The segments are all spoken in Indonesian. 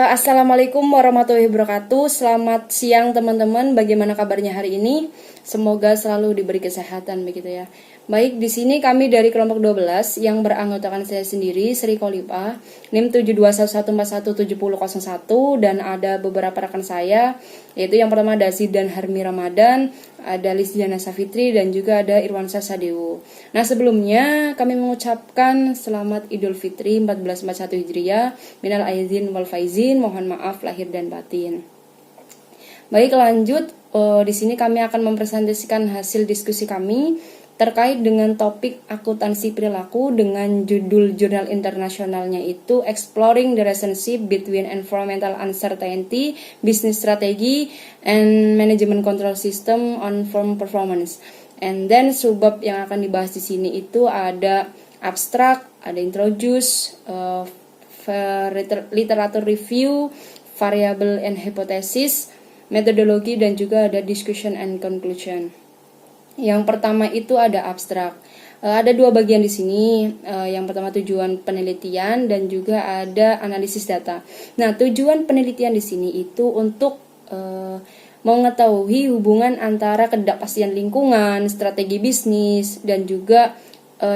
Assalamualaikum warahmatullahi wabarakatuh. Selamat siang teman-teman. Bagaimana kabarnya hari ini? Semoga selalu diberi kesehatan begitu ya. Baik, di sini kami dari kelompok 12 yang beranggotakan saya sendiri, Sri Kolipa, NIM 721417001, dan ada beberapa rekan saya, yaitu yang pertama ada Zidan Harmi Ramadan, ada Lisdiana Safitri, dan juga ada Irwansyah Sadewo. Nah, sebelumnya kami mengucapkan selamat Idul Fitri 1441 Hijriah, minal aizin wal faizin, mohon maaf lahir dan batin. Baik, lanjut. Di sini kami akan mempresentasikan hasil diskusi kami terkait dengan topik akuntansi perilaku dengan judul jurnal internasionalnya itu Exploring the Relationship Between Environmental Uncertainty, Business Strategy, and Management Control System on Firm Performance. And then subbab yang akan dibahas di sini itu ada abstrak, ada introduce, literatur review, variable and hypothesis, metodologi, dan juga ada discussion and conclusion. Yang pertama itu ada abstrak. Ada dua bagian di sini. Yang pertama tujuan penelitian dan juga ada analisis data. Nah, tujuan penelitian di sini itu untuk mengetahui hubungan antara ketidakpastian lingkungan, strategi bisnis, dan juga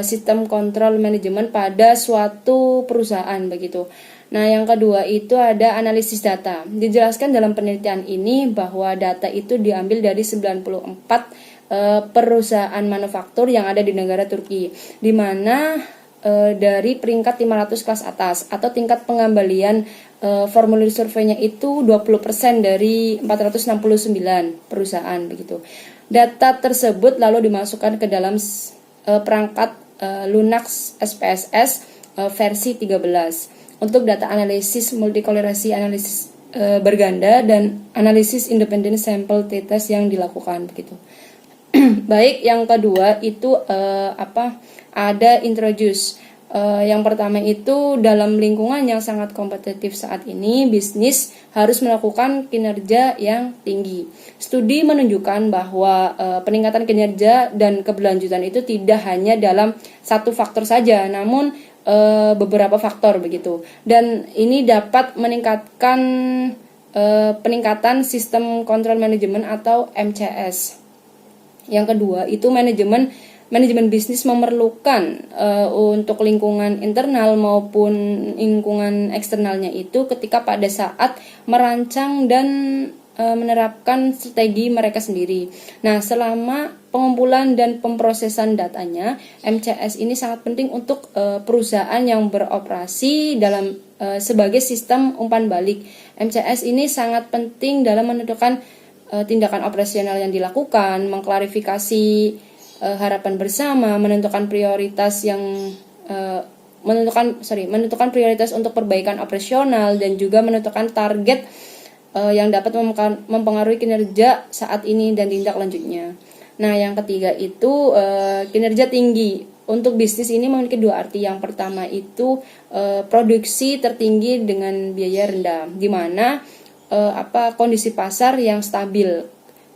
sistem kontrol manajemen pada suatu perusahaan begitu. Nah, yang kedua itu ada analisis data. Dijelaskan dalam penelitian ini bahwa data itu diambil dari 94 perusahaan manufaktur yang ada di negara Turki, di mana dari peringkat 500 kelas atas atau tingkat pengembalian formulir surveinya itu 20% dari 469 perusahaan begitu. Data tersebut lalu dimasukkan ke dalam perangkat Lunax SPSS versi 13 untuk data analisis multikolorasi, analisis berganda, dan analisis independen sampel t-test yang dilakukan begitu. Baik, yang kedua itu ada introduce. Yang pertama itu dalam lingkungan yang sangat kompetitif saat ini, bisnis harus melakukan kinerja yang tinggi. Studi menunjukkan bahwa peningkatan kinerja dan keberlanjutan itu tidak hanya dalam satu faktor saja, namun beberapa faktor begitu. Dan ini dapat meningkatkan peningkatan sistem kontrol manajemen atau MCS. Yang kedua itu manajemen bisnis memerlukan untuk lingkungan internal maupun lingkungan eksternalnya itu ketika pada saat merancang dan menerapkan strategi mereka sendiri. Nah, selama pengumpulan dan pemrosesan datanya, MCS ini sangat penting untuk perusahaan yang beroperasi dalam sebagai sistem umpan balik. MCS ini sangat penting dalam menentukan tindakan operasional yang dilakukan, mengklarifikasi harapan bersama, menentukan prioritas menentukan prioritas untuk perbaikan operasional, dan juga menentukan target yang dapat mempengaruhi kinerja saat ini dan tindak lanjutnya. Nah, yang ketiga itu kinerja tinggi. Untuk bisnis ini memiliki dua arti. Yang pertama itu produksi tertinggi dengan biaya rendah, di mana kondisi pasar yang stabil.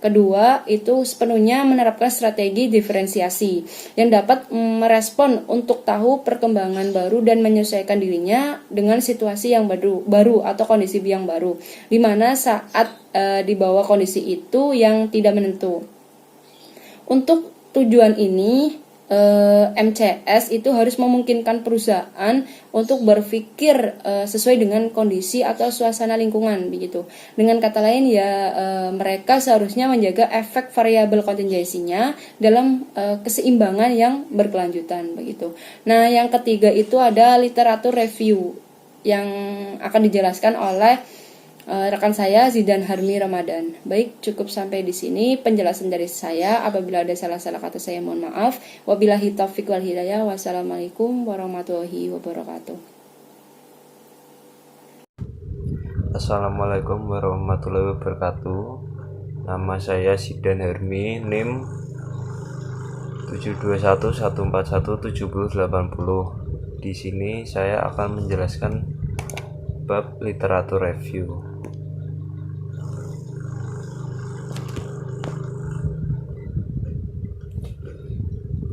Kedua, itu sepenuhnya menerapkan strategi diferensiasi yang dapat merespon untuk tahu perkembangan baru dan menyesuaikan dirinya dengan situasi yang baru atau kondisi yang baru, di mana saat di bawah kondisi itu yang tidak menentu. Untuk tujuan ini, MCS itu harus memungkinkan perusahaan untuk berpikir sesuai dengan kondisi atau suasana lingkungan begitu. Dengan kata lain mereka seharusnya menjaga efek variabel kontingensinya dalam keseimbangan yang berkelanjutan begitu. Nah, yang ketiga itu ada literatur review yang akan dijelaskan oleh rekan saya Zidan Harmi Ramadan. Baik, cukup sampai di sini penjelasan dari saya. Apabila ada salah-salah kata saya mohon maaf. Wabillahi taufiq wal hidayah. Wassalamualaikum warahmatullahi wabarakatuh. Assalamualaikum warahmatullahi wabarakatuh. Nama saya Zidan Harmi, NIM 721141780. Di sini saya akan menjelaskan bab literatur review.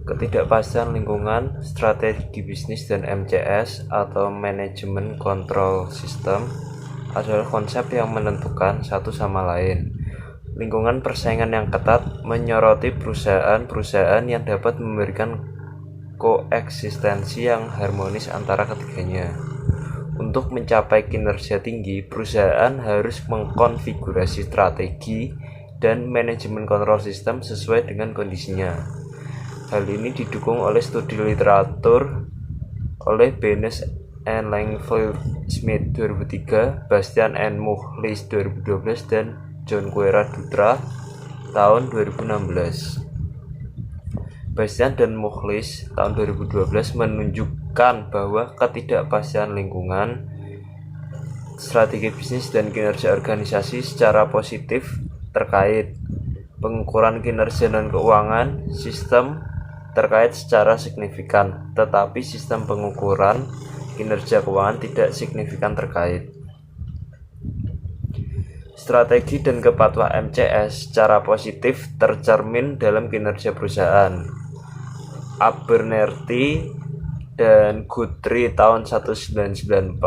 Ketidakpastian lingkungan, strategi bisnis, dan MCS atau Management Control System adalah konsep yang menentukan satu sama lain. Lingkungan persaingan yang ketat menyoroti perusahaan-perusahaan yang dapat memberikan koeksistensi yang harmonis antara ketiganya. Untuk mencapai kinerja tinggi, perusahaan harus mengkonfigurasi strategi dan manajemen kontrol sistem sesuai dengan kondisinya. Hal ini didukung oleh studi literatur oleh Benes and Langfield Smith 2003, Bastian and Muchlis 2012, dan John Quera Dutra tahun 2016. Bastian dan Muchlis tahun 2012 menunjukkan bahwa ketidakpastian lingkungan, strategi bisnis, dan kinerja organisasi secara positif terkait. Pengukuran kinerja dan keuangan sistem terkait secara signifikan, tetapi sistem pengukuran kinerja keuangan tidak signifikan terkait. Strategi dan kepatuhan MCS secara positif tercermin dalam kinerja perusahaan. Abernethy dan Guthrie tahun 1994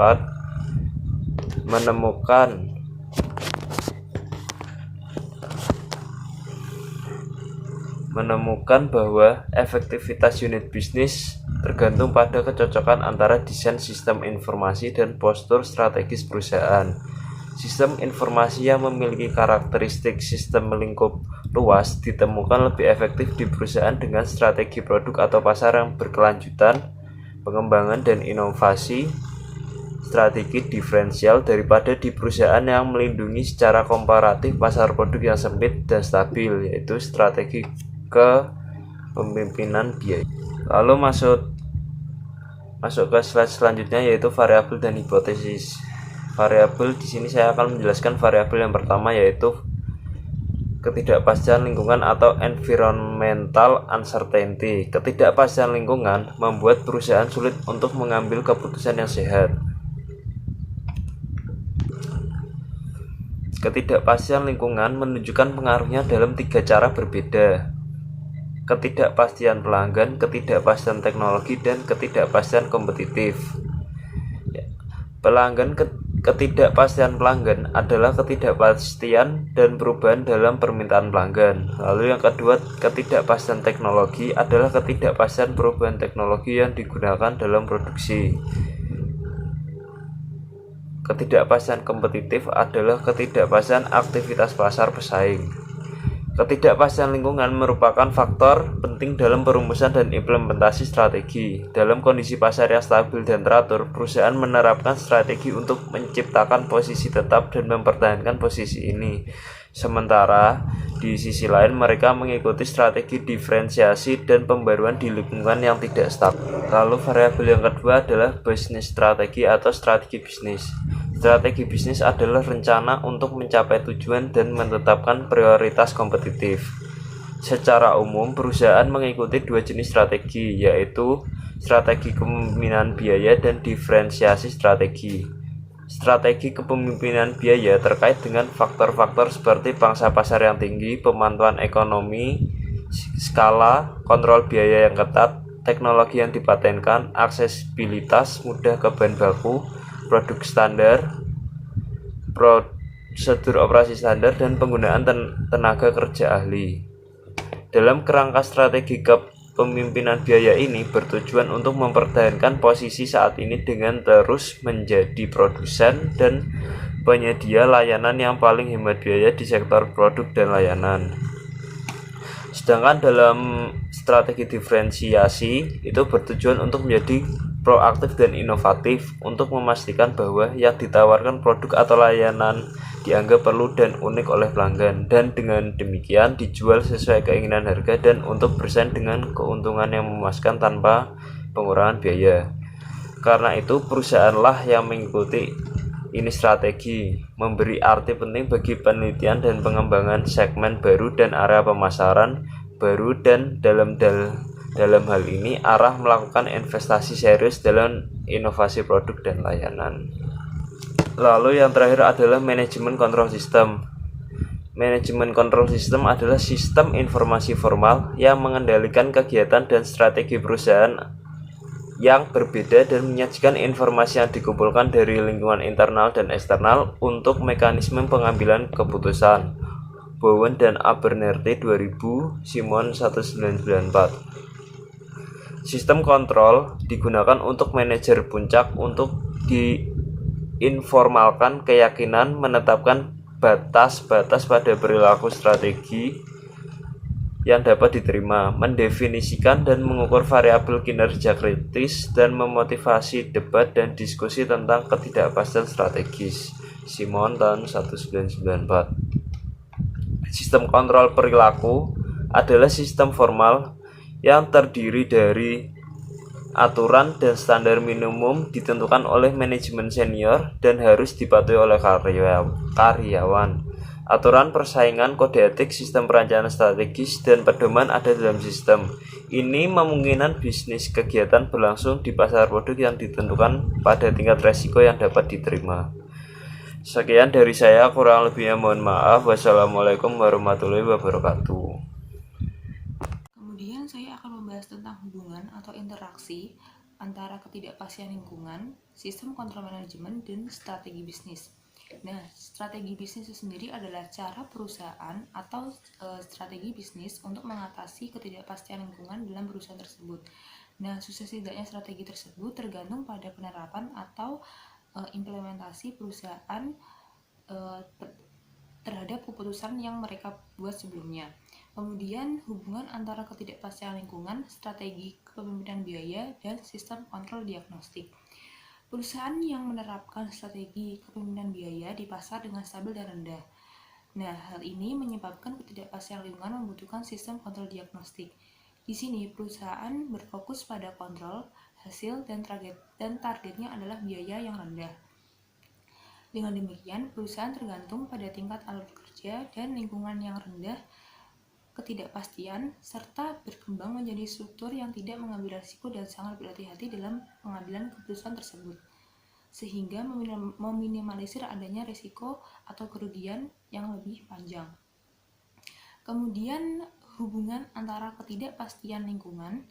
menemukan bahwa efektivitas unit bisnis tergantung pada kecocokan antara desain sistem informasi dan postur strategis perusahaan. Sistem informasi yang memiliki karakteristik sistem lingkup luas ditemukan lebih efektif di perusahaan dengan strategi produk atau pasar yang berkelanjutan, pengembangan dan inovasi, strategi diferensial daripada di perusahaan yang melindungi secara komparatif pasar produk yang sempit dan stabil, yaitu strategi kepemimpinan biaya. Lalu masuk ke slide selanjutnya, yaitu variabel dan hipotesis. Variabel di sini saya akan menjelaskan variabel yang pertama, yaitu ketidakpastian lingkungan atau environmental uncertainty. Ketidakpastian lingkungan membuat perusahaan sulit untuk mengambil keputusan yang sehat. Ketidakpastian lingkungan menunjukkan pengaruhnya dalam 3 cara berbeda: ketidakpastian pelanggan, ketidakpastian teknologi, dan ketidakpastian kompetitif. Ketidakpastian pelanggan adalah ketidakpastian dan perubahan dalam permintaan pelanggan. Lalu yang kedua, ketidakpastian teknologi adalah ketidakpastian perubahan teknologi yang digunakan dalam produksi. Ketidakpastian kompetitif adalah ketidakpastian aktivitas pasar pesaing. Ketidakpastian lingkungan merupakan faktor penting dalam perumusan dan implementasi strategi. Dalam kondisi pasar yang stabil dan teratur, perusahaan menerapkan strategi untuk menciptakan posisi tetap dan mempertahankan posisi ini. Sementara di sisi lain, mereka mengikuti strategi diferensiasi dan pembaruan di lingkungan yang tidak stabil. Lalu variabel yang kedua adalah bisnis strategi atau strategi bisnis. Strategi bisnis adalah rencana untuk mencapai tujuan dan menetapkan prioritas kompetitif. Secara umum, perusahaan mengikuti 2 jenis strategi, yaitu strategi kepemimpinan biaya dan diferensiasi strategi. Strategi kepemimpinan biaya terkait dengan faktor-faktor seperti pangsa pasar yang tinggi, pemantauan ekonomi, skala, kontrol biaya yang ketat, teknologi yang dipatenkan, aksesibilitas mudah ke bahan baku, produk standar, prosedur operasi standar, dan penggunaan tenaga kerja ahli. Dalam kerangka strategi kepemimpinan biaya ini bertujuan untuk mempertahankan posisi saat ini dengan terus menjadi produsen dan penyedia layanan yang paling hemat biaya di sektor produk dan layanan. Sedangkan dalam strategi diferensiasi itu bertujuan untuk menjadi proaktif dan inovatif untuk memastikan bahwa yang ditawarkan produk atau layanan dianggap perlu dan unik oleh pelanggan, dan dengan demikian dijual sesuai keinginan harga dan untuk bersaing dengan keuntungan yang memuaskan tanpa pengurangan biaya. Karena itu perusahaanlah yang mengikuti ini strategi, memberi arti penting bagi penelitian dan pengembangan segmen baru dan area pemasaran baru, dan dalam hal ini arah melakukan investasi serius dalam inovasi produk dan layanan. Lalu yang terakhir adalah manajemen kontrol sistem. Manajemen kontrol sistem adalah sistem informasi formal yang mengendalikan kegiatan dan strategi perusahaan yang berbeda dan menyajikan informasi yang dikumpulkan dari lingkungan internal dan eksternal untuk mekanisme pengambilan keputusan. Bowen dan Abernethy 2000, Simon 1994. Sistem kontrol digunakan untuk manajer puncak untuk diinformalkan keyakinan, menetapkan batas-batas pada perilaku strategi yang dapat diterima, mendefinisikan dan mengukur variabel kinerja kritis, dan memotivasi debat dan diskusi tentang ketidakpastian strategis. Simon tahun 1994. Sistem kontrol perilaku adalah sistem formal yang terdiri dari aturan dan standar minimum ditentukan oleh manajemen senior dan harus dipatuhi oleh karyawan. Aturan persaingan, kode etik, sistem perencanaan strategis, dan pedoman ada dalam sistem. Ini memungkinkan bisnis kegiatan berlangsung di pasar produk yang ditentukan pada tingkat resiko yang dapat diterima. Sekian dari saya, kurang lebihnya mohon maaf. Wassalamualaikum warahmatullahi wabarakatuh. Kemudian saya akan membahas tentang hubungan atau interaksi antara ketidakpastian lingkungan, sistem kontrol manajemen, dan strategi bisnis. Nah, strategi bisnis itu sendiri adalah cara perusahaan atau strategi bisnis untuk mengatasi ketidakpastian lingkungan dalam perusahaan tersebut. Nah, sukses tidaknya strategi tersebut tergantung pada penerapan atau implementasi perusahaan terhadap keputusan yang mereka buat sebelumnya. Kemudian hubungan antara ketidakpastian lingkungan, strategi kepemimpinan biaya, dan sistem kontrol diagnostik. Perusahaan yang menerapkan strategi kepemimpinan biaya di pasar dengan stabil dan rendah. Nah, hal ini menyebabkan ketidakpastian lingkungan membutuhkan sistem kontrol diagnostik. Di sini, perusahaan berfokus pada kontrol, hasil, dan targetnya adalah biaya yang rendah. Dengan demikian, perusahaan tergantung pada tingkat alat kerja dan lingkungan yang rendah ketidakpastian, serta berkembang menjadi struktur yang tidak mengambil risiko dan sangat berhati-hati dalam pengambilan keputusan tersebut, sehingga meminimalisir adanya risiko atau kerugian yang lebih panjang. Kemudian, hubungan antara ketidakpastian lingkungan,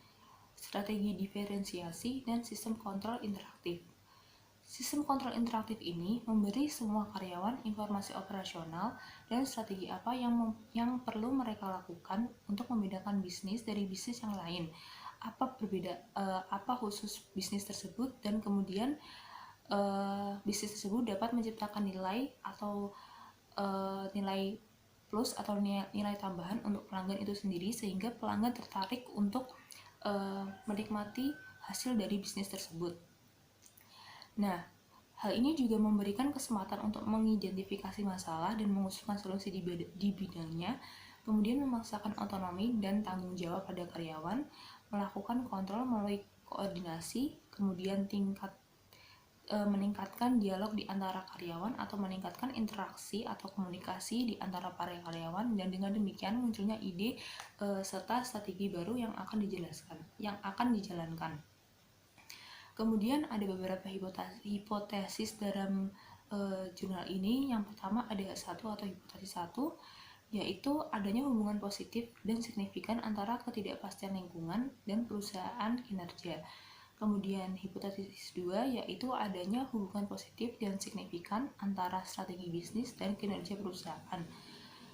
strategi diferensiasi, dan sistem kontrol interaktif. Sistem kontrol interaktif ini memberi semua karyawan informasi operasional dan strategi apa yang perlu mereka lakukan untuk membedakan bisnis dari bisnis yang lain. Apa khusus bisnis tersebut, dan kemudian bisnis tersebut dapat menciptakan nilai atau nilai plus atau nilai tambahan untuk pelanggan itu sendiri, sehingga pelanggan tertarik untuk menikmati hasil dari bisnis tersebut. Nah, hal ini juga memberikan kesempatan untuk mengidentifikasi masalah dan mengusulkan solusi di bidangnya, kemudian memaksakan otonomi dan tanggung jawab pada karyawan, melakukan kontrol melalui koordinasi, kemudian meningkatkan dialog di antara karyawan atau meningkatkan interaksi atau komunikasi di antara para karyawan, dan dengan demikian munculnya ide serta strategi baru yang akan dijalankan. Kemudian ada beberapa hipotesis dalam jurnal ini. Yang pertama ada hipotesis 1, yaitu adanya hubungan positif dan signifikan antara ketidakpastian lingkungan dan perusahaan kinerja. Kemudian hipotesis 2, yaitu adanya hubungan positif dan signifikan antara strategi bisnis dan kinerja perusahaan.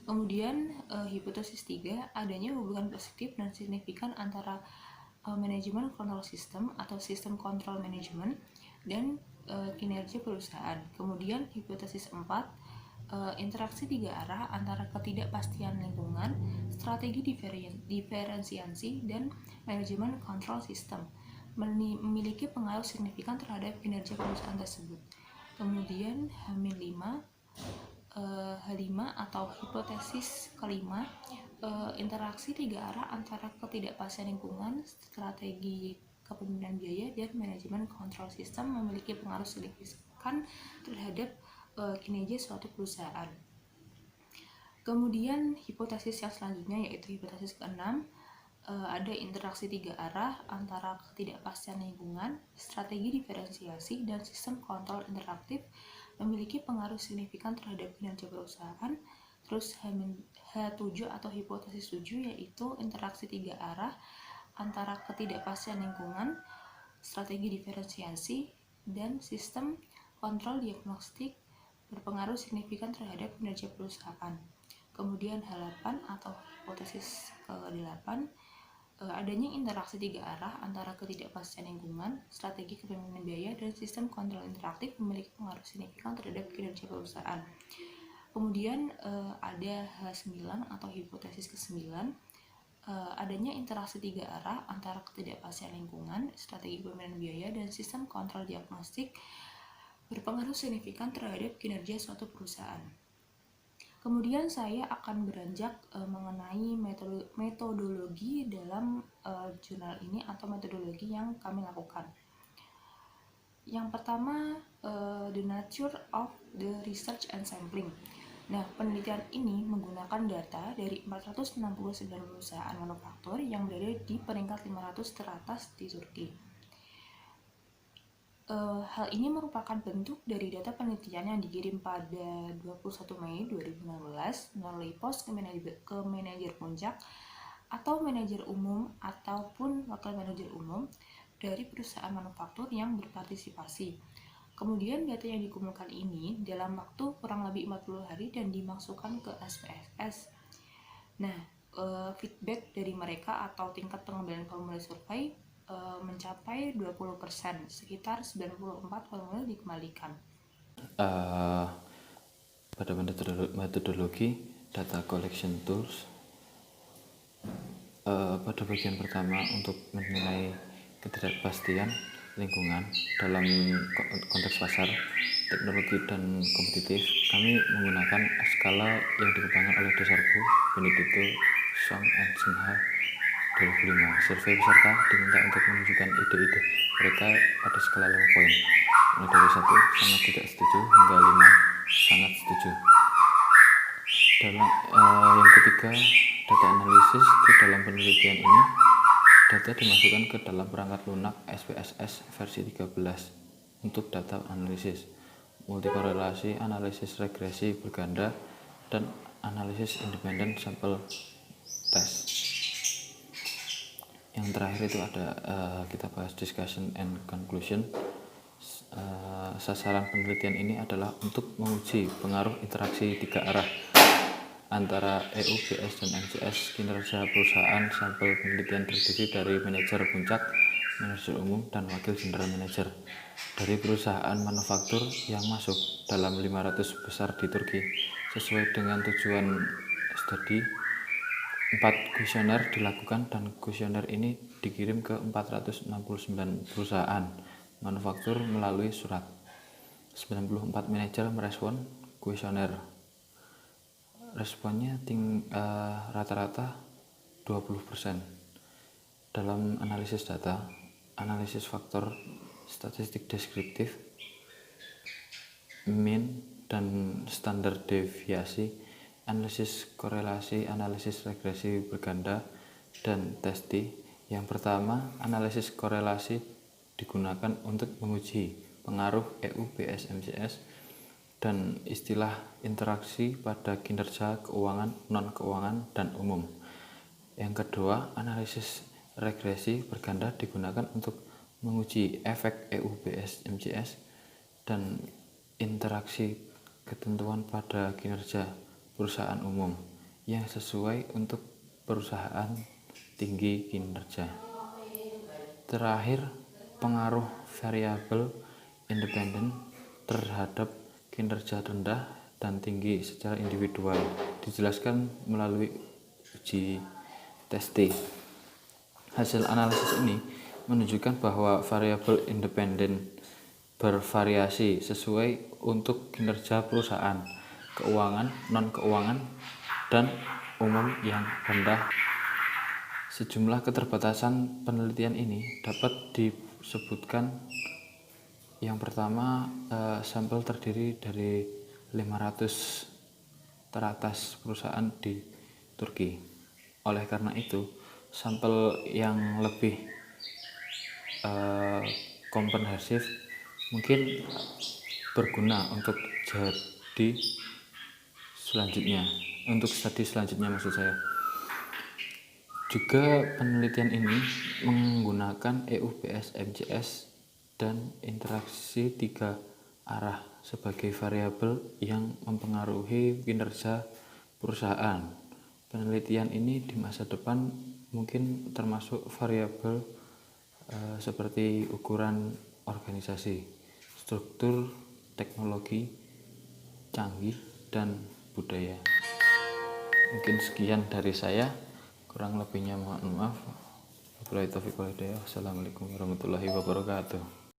Kemudian hipotesis 3, adanya hubungan positif dan signifikan antara manajemen kontrol sistem atau sistem kontrol manajemen dan kinerja perusahaan. Kemudian hipotesis 4, interaksi 3 arah antara ketidakpastian lingkungan, strategi diferensiasi, dan manajemen kontrol sistem memiliki pengaruh signifikan terhadap kinerja perusahaan tersebut. Kemudian H5 atau hipotesis kelima, interaksi 3 arah antara ketidakpastian lingkungan, strategi kepemimpinan biaya, dan manajemen kontrol sistem memiliki pengaruh signifikan terhadap kinerja suatu perusahaan. Kemudian hipotesis yang selanjutnya yaitu hipotesis ke-6, ada interaksi 3 arah antara ketidakpastian lingkungan, strategi diferensiasi, dan sistem kontrol interaktif memiliki pengaruh signifikan terhadap kinerja perusahaan. Terus H7 atau hipotesis 7, yaitu interaksi 3 arah antara ketidakpastian lingkungan, strategi diferensiasi, dan sistem kontrol diagnostik berpengaruh signifikan terhadap kinerja perusahaan. Kemudian hal 8 atau hipotesis ke-8, adanya interaksi tiga arah antara ketidakpastian lingkungan, strategi kepemimpinan biaya, dan sistem kontrol interaktif memiliki pengaruh signifikan terhadap kinerja perusahaan. Kemudian ada H9 atau hipotesis ke-9, adanya interaksi tiga arah antara ketidakpastian lingkungan, strategi kepemimpinan biaya, dan sistem kontrol diagnostik berpengaruh signifikan terhadap kinerja suatu perusahaan. Kemudian saya akan beranjak mengenai metodologi dalam jurnal ini atau metodologi yang kami lakukan. Yang pertama, the nature of the research and sampling. Nah, penelitian ini menggunakan data dari 469 perusahaan manufaktur yang berada di peringkat 500 teratas di Turki. Hal ini merupakan bentuk dari data penelitian yang dikirim pada 21 Mei 2016 melalui pos ke manajer puncak atau manajer umum ataupun wakil manajer umum dari perusahaan manufaktur yang berpartisipasi. Kemudian data yang dikumpulkan ini dalam waktu kurang lebih 40 hari dan dimasukkan ke SPSS. Nah, feedback dari mereka atau tingkat pengembalian formulir survei mencapai 20%, sekitar 94 formulir dikembalikan. Pada metodologi data collection tools, pada bagian pertama untuk menilai ketidakpastian lingkungan dalam konteks pasar, teknologi, dan kompetitif, kami menggunakan skala yang dikembangkan oleh Desargo, Benedetto, Song, and Sinha 2005. Survei peserta diminta untuk menunjukkan ide-ide mereka pada skala 5 poin, mulai dari 1 sangat tidak setuju hingga 5 sangat setuju. Yang ketiga, data analisis. Di dalam penelitian ini, data dimasukkan ke dalam perangkat lunak SPSS versi 13 untuk data analisis, multikorelasi, analisis regresi berganda, dan analisis independent sample test. Yang terakhir itu ada kita bahas discussion and conclusion. Sasaran penelitian ini adalah untuk menguji pengaruh interaksi tiga arah antara EU, BS, dan MCS kinerja perusahaan. Sampel penelitian terdiri dari manajer puncak, manajer umum, dan wakil general manager dari perusahaan manufaktur yang masuk dalam 500 besar di Turki. Sesuai dengan tujuan studi, 4 kuesioner dilakukan dan kuesioner ini dikirim ke 469 perusahaan manufaktur melalui surat. 94 manajer merespon kuesioner. Responnya rata-rata 20%. Dalam analisis data, analisis faktor statistik deskriptif, mean dan standar deviasi, analisis korelasi, analisis regresi berganda, dan testi. Yang pertama, analisis korelasi digunakan untuk menguji pengaruh EU, BS, MCS, dan istilah interaksi pada kinerja keuangan, non-keuangan, dan umum. Yang kedua, analisis regresi berganda digunakan untuk menguji efek EU, BS, MCS, dan interaksi ketentuan pada kinerja perusahaan umum yang sesuai untuk perusahaan tinggi kinerja. Terakhir, pengaruh variabel independen terhadap kinerja rendah dan tinggi secara individual dijelaskan melalui uji testi. Hasil analisis ini menunjukkan bahwa variabel independen bervariasi sesuai untuk kinerja perusahaan, keuangan, non-keuangan, dan umum yang rendah. Sejumlah keterbatasan penelitian ini dapat disebutkan. Yang pertama, sampel terdiri dari 500 teratas perusahaan di Turki. Oleh karena itu, sampel yang lebih komprehensif mungkin berguna untuk studi selanjutnya maksud saya. Juga penelitian ini menggunakan menggunakan EUPS MCS dan interaksi tiga arah sebagai variabel yang mempengaruhi kinerja perusahaan. Penelitian ini di masa depan mungkin termasuk variabel seperti ukuran organisasi, struktur, teknologi canggih, dan budaya. Mungkin sekian dari saya, kurang lebihnya mohon maaf. Wabillahi taufiq wal hidayah. Wassalamualaikum warahmatullahi wabarakatuh.